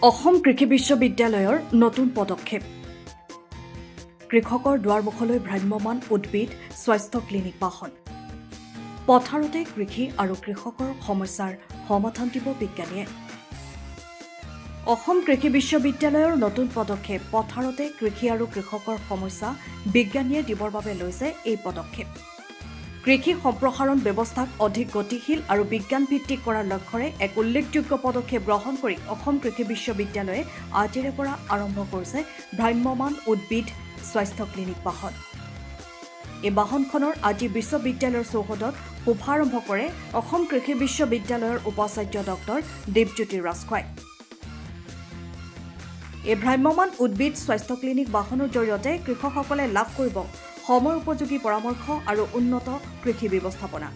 অসম কৃষি বিশ্ববিদ্যালয়ৰ নতুন পদক্ষেপ কৃষকৰ দুৱাৰমুখলৈ ভ্ৰাম্যমান উদ্ভিদ স্বাস্থ্য ক্লিনিক বাহন পথাৰতে কৃষি আৰু কৃষকৰ সমস্যাৰ সমাধান দিব বিজ্ঞানীয়ে অসম কৃষি বিশ্ববিদ্যালয়ৰ নতুন পদক্ষেপ পথাৰতে কৃষি আৰু কৃষকৰ সমস্যা বিজ্ঞানীয়ে দিবৰ বাবে লৈছে এই পদক্ষেপ কৃষি সম্প্ৰসাৰণ ব্যৱস্থাক অধিক গতিশীল আৰু বিজ্ঞানভিত্তিক কৰাৰ লক্ষ্যৰে এক উল্লেখযোগ্য পদক্ষেপ গ্ৰহণ কৰি অসম কৃষি বিশ্ববিদ্যালয়ে আজিৰে পৰা আৰম্ভ কৰিছে ভ্ৰাম্যমান উদ্ভিদ স্বাস্থ্য ক্লিনিক বাহন এই বাহনখনৰ আজি বিশ্ববিদ্যালয়ৰ চৌহদত শুভাৰম্ভ কৰে অসম কৃষি বিশ্ববিদ্যালয়ৰ উপাচাৰ্য ডক্টৰ দীপজ্যোতি ৰাজখোৱাই এই ভ্ৰাম্যমান উদ্ভিদ স্বাস্থ্য ক্লিনিক বাহনৰ জৰিয়তে কৃষকসকলে লাভ কৰিব সময় উপযোগী পৰামৰ্শ আৰু উন্নত কৃষি ব্যৱস্থাপনা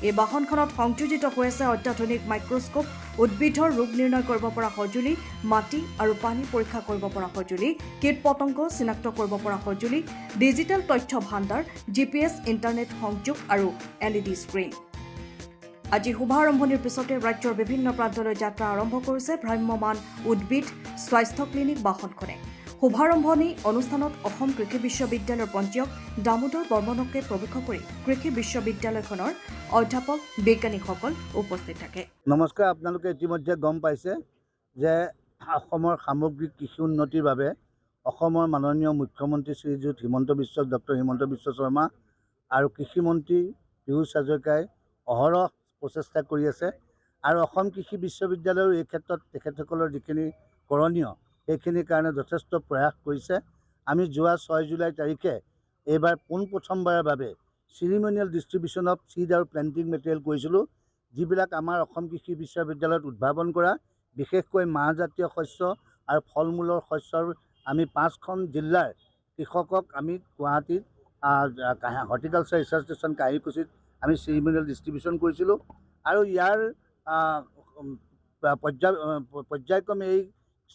এই বাহনখনত সংযোজিত হৈছে অত্যাধুনিক মাইক্ৰস্কোপ উদ্ভিদৰ ৰোগ নিৰ্ণয় কৰিব পৰা সঁজুলি মাটি আৰু পানী পৰীক্ষা কৰিব পৰা সঁজুলি কীট পতংগ চিনাক্ত কৰিব পৰা সঁজুলি ডিজিটেল তথ্য ভাণ্ডাৰ GPS ইণ্টাৰনেট সংযোগ আৰু LED স্ক্ৰীন আজি শুভাৰম্ভণিৰ পিছতে ৰাজ্যৰ বিভিন্ন প্ৰান্তলৈ যাত্ৰা আৰম্ভ কৰিছে ভ্ৰাম্যমান উদ্ভিদ স্বাস্থ্য ক্লিনিক বাহনখনে শুভাৰম্ভণি অনুষ্ঠানত অসম কৃষি বিশ্ববিদ্যালয়ৰ পঞ্জীয়ক দামোদৰ বৰ্মনকে প্ৰৱেশ কৰি কৃষি বিশ্ববিদ্যালয়খনৰ অধ্যাপক বিজ্ঞানীসকল উপস্থিত থাকে নমস্কাৰ আপোনালোকে ইতিমধ্যে গম পাইছে যে অসমৰ সামগ্ৰিক কৃষি উন্নতিৰ বাবে অসমৰ মাননীয় মুখ্যমন্ত্ৰী শ্ৰীযুত ডক্টৰ হিমন্ত বিশ্ব শৰ্মা আৰু কৃষি মন্ত্ৰী পীয়ুষ হাজৰিকাই অহৰহ প্ৰচেষ্টা কৰি আছে আৰু অসম কৃষি বিশ্ববিদ্যালয়ৰ এই ক্ষেত্ৰত তেখেতসকলৰ যিখিনি কৰণীয় সেইখিনিৰ কাৰণে যথেষ্ট প্ৰয়াস কৰিছে আমি যোৱা 6 জুলাই তাৰিখে এইবাৰ পোনপ্ৰথমবাৰৰ বাবে চেৰিমনিয়েল ডিষ্ট্ৰিবিউশ্যন অফ চিড আৰু প্লেণ্টিং মেটেৰিয়েল কৰিছিলোঁ যিবিলাক আমাৰ অসম কৃষি বিশ্ববিদ্যালয়ত উদ্ভাৱন কৰা বিশেষকৈ মাহজাতীয় শস্য আৰু ফল মূলৰ শস্যৰ আমি 5খন জিলাৰ কৃষকক আমি গুৱাহাটীত হৰ্টিকালচাৰ ৰিচাৰ্চ ষ্টেচন কাহিৰকুছিত আমি চেৰিমনিয়েল ডিষ্ট্ৰিবিউশ্যন কৰিছিলোঁ আৰু ইয়াৰ পৰ্যায়ক্ৰমে এই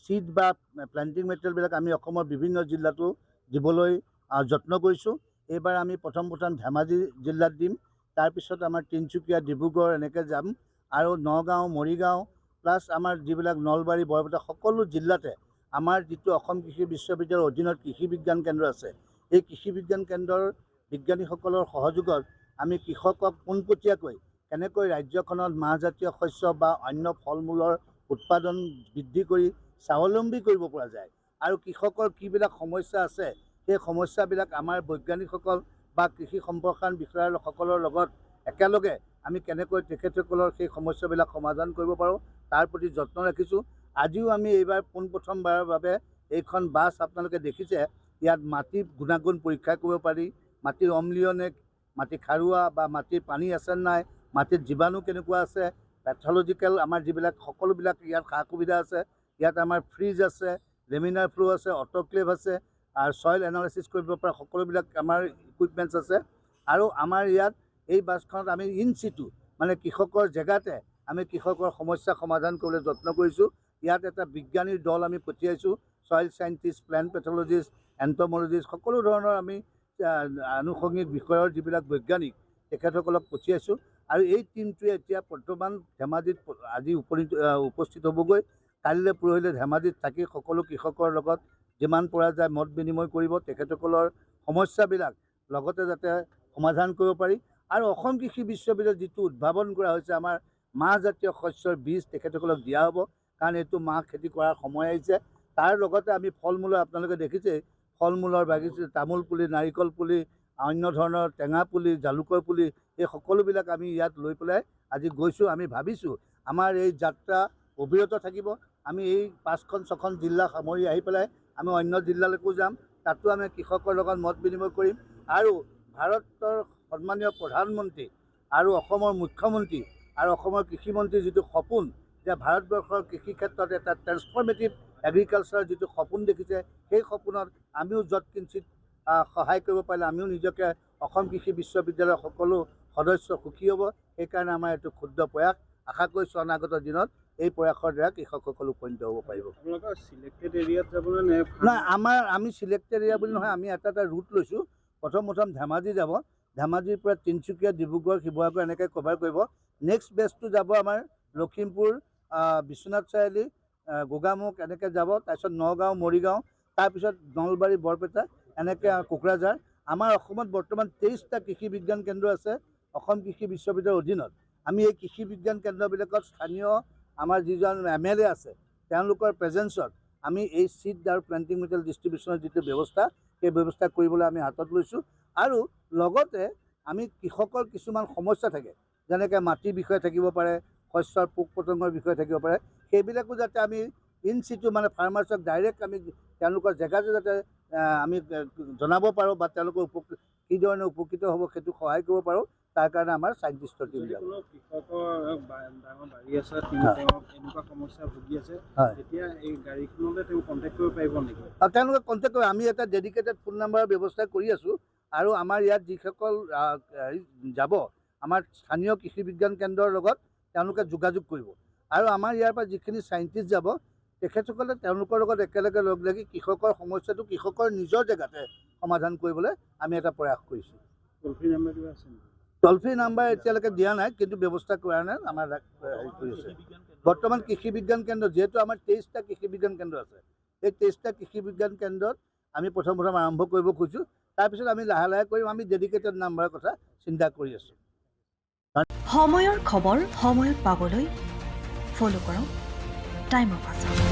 চিড বা প্লেণ্টিং মেটেৰিয়েলবিলাক আমি অসমৰ বিভিন্ন জিলাতো দিবলৈ যত্ন কৰিছোঁ এইবাৰ আমি প্ৰথম ধেমাজি জিলাত দিম তাৰপিছত আমাৰ তিনিচুকীয়া ডিব্ৰুগড় এনেকৈ যাম আৰু নগাঁও মৰিগাঁও প্লাছ আমাৰ যিবিলাক নলবাৰী বৰপেটা সকলো জিলাতে আমাৰ যিটো অসম কৃষি বিশ্ববিদ্যালয়ৰ অধীনত কৃষি বিজ্ঞান কেন্দ্ৰ আছে এই কৃষি বিজ্ঞান কেন্দ্ৰৰ বিজ্ঞানীসকলৰ সহযোগত আমি কৃষকক পোনপটীয়াকৈ কেনেকৈ ৰাজ্যখনত মাহজাতীয় শস্য বা অন্য ফল মূলৰ উৎপাদন বৃদ্ধি কৰি স্বাৱলম্বী কৰিব পৰা যায় আৰু কৃষকৰ কিবিলাক সমস্যা আছে সেই সমস্যাবিলাক আমাৰ বৈজ্ঞানিকসকল বা কৃষি সম্প্ৰসাৰণ বিষয়াসকলৰ লগত একেলগে আমি কেনেকৈ তেখেতসকলৰ সেই সমস্যাবিলাক সমাধান কৰিব পাৰোঁ তাৰ প্ৰতি যত্ন ৰাখিছোঁ আজিও আমি এইবাৰ পোনপ্ৰথমবাৰৰ বাবে এইখন বাছ আপোনালোকে দেখিছে ইয়াত মাটিৰ গুণাগুণ পৰীক্ষা কৰিব পাৰি মাটিৰ অম্লীয় নে মাটি খাৰুৱা বা মাটিৰ পানী আছে নাই মাটিত জীৱাণু কেনেকুৱা আছে পেথলজিকেল আমাৰ যিবিলাক সকলোবিলাক ইয়াত সা সুবিধা আছে ইয়াত আমাৰ ফ্ৰিজ আছে লেমিনাৰ ফ্লো আছে অট'ক্লেভ আছে আৰু ছইল এনালাইচিছ কৰিব পৰা সকলোবিলাক আমাৰ ইকুইপমেণ্টছ আছে আৰু আমাৰ ইয়াত এই বাছখনত আমি ইন চিটু মানে কৃষকৰ জেগাতে আমি কৃষকৰ সমস্যা সমাধান কৰিবলৈ যত্ন কৰিছোঁ ইয়াত এটা বিজ্ঞানীৰ দল আমি পঠিয়াইছোঁ ছইল চাইণ্টিষ্ট প্লেণ্ট পেথলজিষ্ট এণ্টমলজিষ্ট সকলো ধৰণৰ আমি আনুষংগিক বিষয়ৰ যিবিলাক বৈজ্ঞানিক তেখেতসকলক পঠিয়াইছোঁ আৰু এই টীমটোৱে এতিয়া বৰ্তমান ধেমাজিত আজি উপস্থিত হ'বগৈ কাইলৈ পৰহিলৈ ধেমাজিত থাকি সকলো কৃষকৰ লগত যিমান পৰা যায় মত বিনিময় কৰিব তেখেতসকলৰ সমস্যাবিলাক লগতে যাতে সমাধান কৰিব পাৰি আৰু অসম কৃষি বিশ্ববিদ্যালয়ত যিটো উদ্ভাৱন কৰা হৈছে আমাৰ মাহজাতীয় শস্যৰ বীজ তেখেতসকলক দিয়া হ'ব কাৰণ এইটো মাহ খেতি কৰাৰ সময় আহিছে তাৰ লগতে আমি ফল মূলৰ আপোনালোকে দেখিছে ফল মূলৰ বাগিচা তামোল পুলি নাৰিকল পুলি অন্য ধৰণৰ টেঙা পুলি জালুকৰ পুলি এই সকলোবিলাক আমি ইয়াত লৈ পেলাই আজি গৈছোঁ আমি ভাবিছোঁ আমাৰ এই যাত্ৰা অবিৰত থাকিব আমি এই 5খন 6খন জিলা সামৰি আহি পেলাই আমি অন্য জিলালৈকো যাম তাতো আমি কৃষকৰ লগত মত বিনিময় কৰিম আৰু ভাৰতৰ সন্মানীয় প্ৰধানমন্ত্ৰী আৰু অসমৰ মুখ্যমন্ত্ৰী আৰু অসমৰ কৃষিমন্ত্ৰীৰ যিটো সপোন যে ভাৰতবৰ্ষৰ কৃষি ক্ষেত্ৰত এটা ট্ৰেন্সফৰ্মেটিভ এগ্ৰিকালচাৰৰ যিটো সপোন দেখিছে সেই সপোনত আমিও য'ত কিঞ্চিত সহায় কৰিব পাৰিলে আমিও নিজকে অসম কৃষি বিশ্ববিদ্যালয়ৰ সকলো সদস্য সুখী হ'ব সেইকাৰণে আমাৰ এইটো ক্ষুদ্ৰ প্ৰয়াস আশা কৰিছোঁ অনাগত দিনত এই প্ৰয়াসৰ দ্বাৰা কৃষকসকল উপনীত হ'ব পাৰিব নাই আমি চিলেক্টেড এৰিয়া বুলি নহয় আমি এটা ৰুট লৈছোঁ প্ৰথম ধেমাজি যাব ধেমাজিৰ পৰা তিনিচুকীয়া ডিব্ৰুগড় শিৱসাগৰ এনেকৈ কভাৰ কৰিব নেক্সট বেচটো যাব আমাৰ লখিমপুৰ, বিশ্বনাথ চাৰিআলি, গোগামুখ এনেকৈ যাব, তাৰপিছত নগাঁও, মৰিগাঁও, তাৰপিছত নলবাৰী, বৰপেটা, এনেকৈ কোকৰাঝাৰ। আমাৰ অসমত বৰ্তমান 23টা কৃষি বিজ্ঞান কেন্দ্ৰ আছে অসম কৃষি বিশ্ববিদ্যালয়ৰ অধীনত। আমি এই কৃষি বিজ্ঞান কেন্দ্ৰবিলাকত স্থানীয় আমাৰ যিজন MLA আছে তেওঁলোকৰ প্ৰেজেঞ্চত আমি এই চিড আৰু প্লেণ্টিং মেটেৰিয়েল ডিষ্ট্ৰিবিউশ্যনৰ যিটো ব্যৱস্থা সেই ব্যৱস্থা কৰিবলৈ আমি হাতত লৈছোঁ। আৰু লগতে আমি কৃষকৰ কিছুমান সমস্যা থাকে, যেনেকৈ মাটিৰ বিষয়ে থাকিব পাৰে, শস্যৰ পোক পতংগৰ বিষয়ে থাকিব পাৰে, সেইবিলাকো যাতে আমি ইন চিটু মানে ফাৰ্মাৰ্ছক ডাইৰেক্ট আমি তেওঁলোকৰ জেগাতে যাতে আমি জনাব পাৰোঁ বা তেওঁলোকৰ কি ধৰণে উপকৃত হ'ব সেইটো সহায় কৰিব পাৰোঁ, তাৰ কাৰণে আমাৰ চাইণ্টিষ্টৰ টিম যাব। কৃষকৰ ডাঙৰ বাৰী আছে, এনেকুৱা সমস্যা ভুগি আছে, তেতিয়া এই গাড়ীখনলৈ তেওঁ কণ্টেক্ট কৰিব পাৰিব নেকি? তেওঁলোকে কণ্টেক্ট কৰিব। আমি এটা ডেডিকেটেড ফোন নাম্বাৰৰ ব্যৱস্থা কৰি আছোঁ। আৰু আমাৰ ইয়াত যিসকল যাব আমাৰ স্থানীয় কৃষি বিজ্ঞান কেন্দ্ৰৰ লগত তেওঁলোকে যোগাযোগ কৰিব। আৰু আমাৰ ইয়াৰ পৰা যিখিনি চাইণ্টিষ্ট যাব তেখেতসকলে তেওঁলোকৰ লগত একেলগে লগ লাগি কৃষকৰ সমস্যাটো কৃষকৰ নিজৰ জেগাতে সমাধান কৰিবলৈ আমি এটা প্ৰয়াস কৰিছোঁ। টোল ফ্ৰী নাম্বাৰ কিবা আছে নেকি? টোল ফ্ৰী নাম্বাৰ এতিয়ালৈকে দিয়া নাই, কিন্তু ব্যৱস্থা কৰা নাই। আমাৰ হেৰি কৰি আছে বৰ্তমান কৃষি বিজ্ঞান কেন্দ্ৰ, যিহেতু আমাৰ 23টা কৃষি বিজ্ঞান কেন্দ্ৰ আছে, এই 23টা কৃষি বিজ্ঞান কেন্দ্ৰত আমি প্ৰথম আৰম্ভ কৰিব খোজোঁ। তাৰপিছত আমি লাহে লাহে কৰিম। আমি ডেডিকেটেড নাম্বাৰৰ কথা চিন্তা কৰি আছোঁ। সময়ৰ খবৰ সময়ত পাবলৈ ফ'ল' কৰক টাইম অফ আছাম।